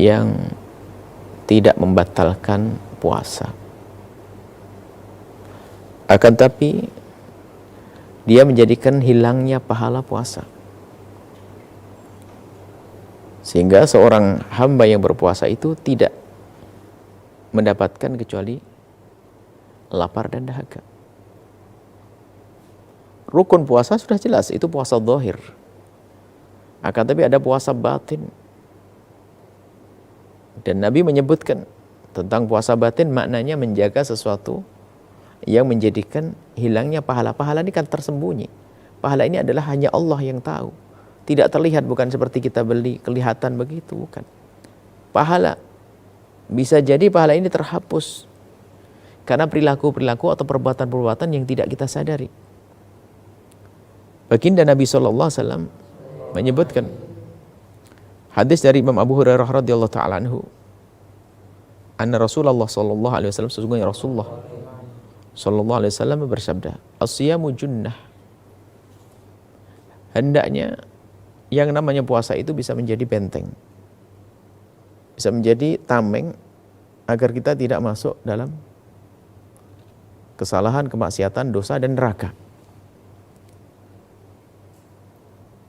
yang tidak membatalkan puasa. Akan tapi dia menjadikan hilangnya pahala puasa. Sehingga seorang hamba yang berpuasa itu tidak mendapatkan kecuali lapar dan dahaga. Rukun puasa sudah jelas, itu puasa zahir. Akan tapi ada puasa batin. Dan Nabi menyebutkan tentang puasa batin, maknanya menjaga sesuatu yang menjadikan hilangnya pahala. Pahala ini kan tersembunyi. Pahala ini adalah hanya Allah yang tahu. Tidak terlihat, bukan seperti kita beli, kelihatan begitu, bukan. Pahala, bisa jadi pahala ini terhapus karena perilaku-perilaku atau perbuatan-perbuatan yang tidak kita sadari. Baginda Nabi SAW menyebutkan, hadis dari Imam Abu Hurairah radhiyallahu ta'ala anhu, anna Rasulullah SAW, sesungguhnya Rasulullah SAW bersabda, as-siyamu junnah. Hendaknya yang namanya puasa itu bisa menjadi benteng, bisa menjadi tameng agar kita tidak masuk dalam kesalahan, kemaksiatan, dosa dan neraka.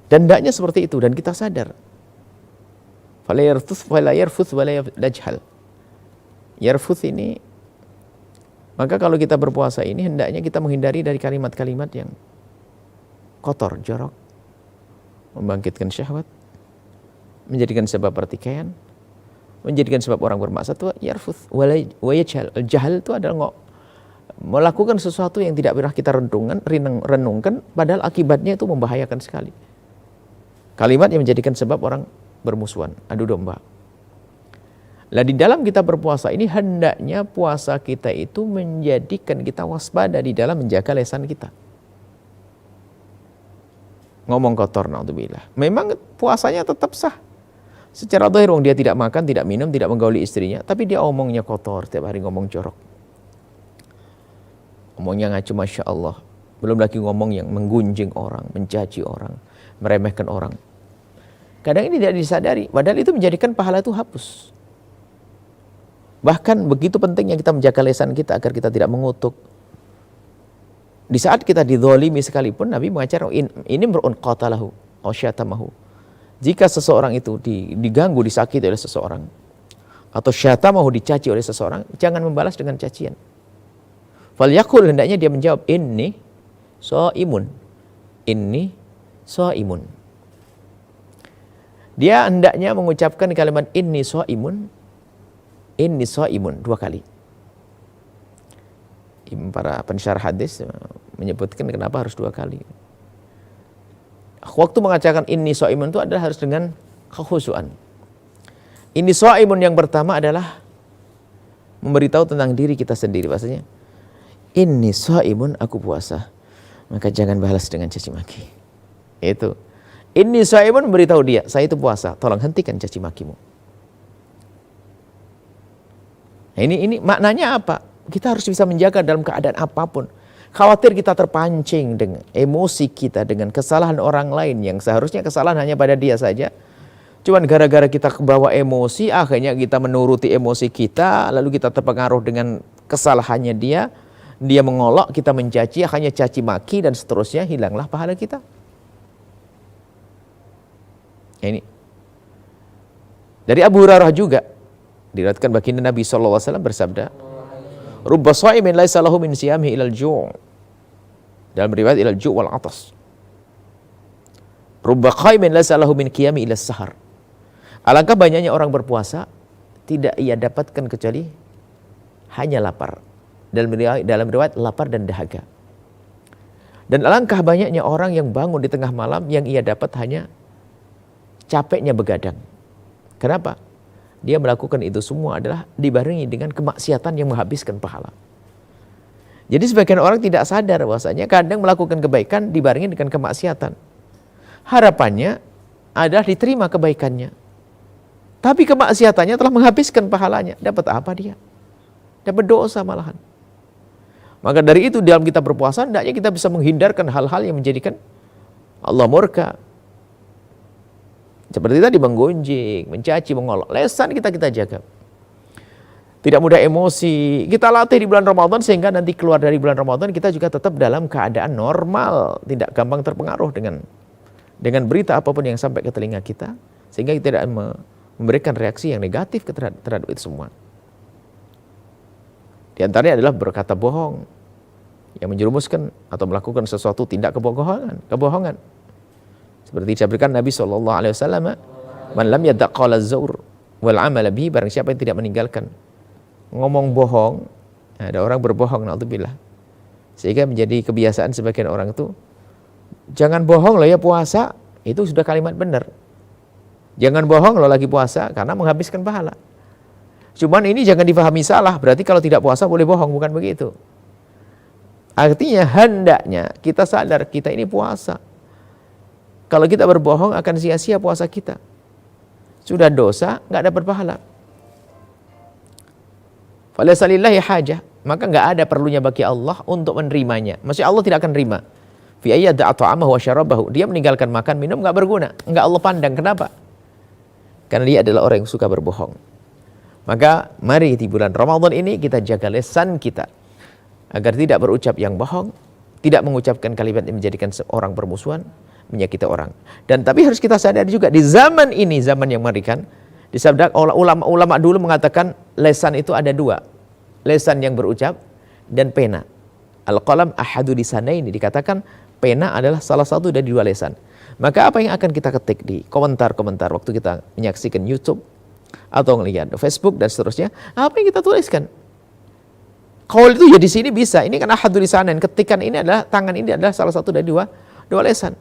Dan hendaknya seperti itu, dan kita sadar. Fala yarfuth wala yajhal. Yarfuth ini, maka kalau kita berpuasa ini hendaknya kita menghindari dari kalimat-kalimat yang kotor, jorok, membangkitkan syahwat, menjadikan sebab pertikaian, menjadikan sebab orang bermaksiat. Yarfuth wala yajhal. Jahal itu adalah melakukan sesuatu yang tidak pernah kita renungkan, padahal akibatnya itu membahayakan sekali. Kalimat yang menjadikan sebab orang bermusuhan, adu domba. Lah di dalam kita berpuasa ini hendaknya puasa kita itu menjadikan kita waspada di dalam menjaga lisan kita. Ngomong kotor, naudzubillah. Memang puasanya tetap sah. Secara zahir dia tidak makan, tidak minum, tidak menggauli istrinya, tapi dia omongnya kotor, setiap hari ngomong jorok. Ngomongnya ngaco, Masya Allah. Belum lagi ngomong yang menggunjing orang, mencaci orang, meremehkan orang. Kadang ini tidak disadari, padahal itu menjadikan pahala itu hapus. Bahkan begitu pentingnya kita menjaga lisan kita agar kita tidak mengutuk. Di saat kita dizalimi sekalipun, Nabi mengajar, ini mer'un qatalahu aw syatamahu. Jika seseorang itu diganggu, disakiti oleh seseorang, atau syatamahu, dicaci oleh seseorang, jangan membalas dengan cacian. Falyaqul, hendaknya dia menjawab, inni shaimun. Inni shaimun. Dia hendaknya mengucapkan kalimat inni shaimun, inni shaimun 2 kali. Para pensyarah hadis menyebutkan kenapa harus 2 kali. Waktu mengatakan inni shaimun itu adalah harus dengan kekhusyuan. Inni shaimun yang pertama adalah memberitahu tentang diri kita sendiri, bahasanya inni shaimun, aku puasa, maka jangan balas dengan caci maki. Itu inni shaimun, memberitahu dia, saya itu puasa, tolong hentikan caci makimu. Nah, ini maknanya apa? Kita harus bisa menjaga dalam keadaan apapun. Khawatir kita terpancing dengan emosi kita, dengan kesalahan orang lain yang seharusnya kesalahan hanya pada dia saja. Cuman gara-gara kita kebawa emosi, akhirnya kita menuruti emosi kita, lalu kita terpengaruh dengan kesalahannya dia mengolok, kita mencaci, akhirnya caci maki dan seterusnya, hilanglah pahala kita. Ini dari Abu Hurairah juga diriwayatkan baginda Nabi SAW bersabda, rubba shaimin laisa lahu min siyamihi ilal ju'. Dalam riwayat ilal ju' wal atas. Rubba qaimin laisa lahu min qiyami ila sahar. Alangkah banyaknya orang berpuasa tidak ia dapatkan kecuali hanya lapar. Dalam riwayat lapar dan dahaga. Dan alangkah banyaknya orang yang bangun di tengah malam yang ia dapat hanya capeknya begadang. Kenapa? Dia melakukan itu semua adalah dibarengi dengan kemaksiatan yang menghabiskan pahala. Jadi sebagian orang tidak sadar bahwasanya kadang melakukan kebaikan dibarengi dengan kemaksiatan. Harapannya adalah diterima kebaikannya. Tapi kemaksiatannya telah menghabiskan pahalanya. Dapat apa dia? Dapat dosa malahan. Maka dari itu dalam kita berpuasa hendaknya kita bisa menghindarkan hal-hal yang menjadikan Allah murka. Seperti tadi menggunjing, mencaci, mengolok. Lesan kita jaga. Tidak mudah emosi. Kita latih di bulan Ramadan sehingga nanti keluar dari bulan Ramadan kita juga tetap dalam keadaan normal, tidak gampang terpengaruh dengan berita apapun yang sampai ke telinga kita, sehingga kita tidak memberikan reaksi yang negatif terhadap itu semua. Di antaranya adalah berkata bohong yang menjerumuskan atau melakukan sesuatu tindak kebohongan. Seperti disabdakan Nabi SAW, "Man lam yada' qawla az-zur wal 'amala bihi", barang siapa yang tidak meninggalkan ngomong bohong, ada orang berbohong, naudzubillah, sehingga menjadi kebiasaan sebagian orang itu, jangan bohong loh ya puasa, itu sudah kalimat benar. Jangan bohong loh lagi puasa, karena menghabiskan pahala. Cuman ini jangan dipahami salah, berarti kalau tidak puasa boleh bohong, bukan begitu. Artinya hendaknya kita sadar kita ini puasa. Kalau kita berbohong akan sia-sia puasa kita. Sudah dosa, nggak dapat pahala. Falaysa lillahi hajah, maka nggak ada perlunya bagi Allah untuk menerimanya. Maksudnya Allah tidak akan terima. Fi ayyada'a ta'amahu wa syarabahu. Dia meninggalkan makan minum nggak berguna, nggak Allah pandang. Kenapa? Karena dia adalah orang yang suka berbohong. Maka mari di bulan Ramadan ini kita jaga lisan kita agar tidak berucap yang bohong, tidak mengucapkan kalimat yang menjadikan seorang bermusuhan, menyakiti orang. Dan tapi harus kita sadari juga di zaman ini, zaman yang mengerikan, disabda ulama dulu mengatakan lesan itu ada dua. Lesan yang berucap dan pena. Al-qalam ahadu lisanaini, dikatakan pena adalah salah satu dari dua lesan. Maka apa yang akan kita ketik di komentar-komentar waktu kita menyaksikan YouTube atau melihat Facebook dan seterusnya, apa yang kita tuliskan? Qaul itu ya di sini bisa. Ini kan ahadu lisanain. Ketikan ini adalah, tangan ini adalah salah satu dari dua lesan.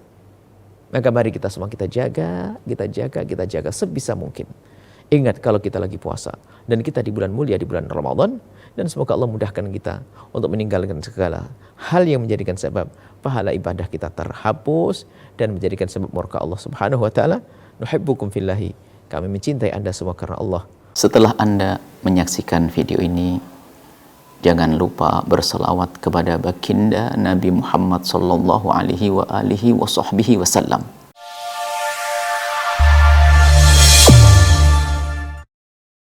Maka mari kita semua kita jaga sebisa mungkin. Ingat kalau kita lagi puasa dan kita di bulan mulia, di bulan Ramadan, dan semoga Allah mudahkan kita untuk meninggalkan segala hal yang menjadikan sebab pahala ibadah kita terhapus dan menjadikan sebab murka Allah Subhanahu wa taala. Nuhibbukum fillahi. Kami mencintai Anda semua karena Allah. Setelah Anda menyaksikan video ini, jangan lupa berselawat kepada baginda Nabi Muhammad sallallahu alaihi wa alihi wa sahbihi wasallam.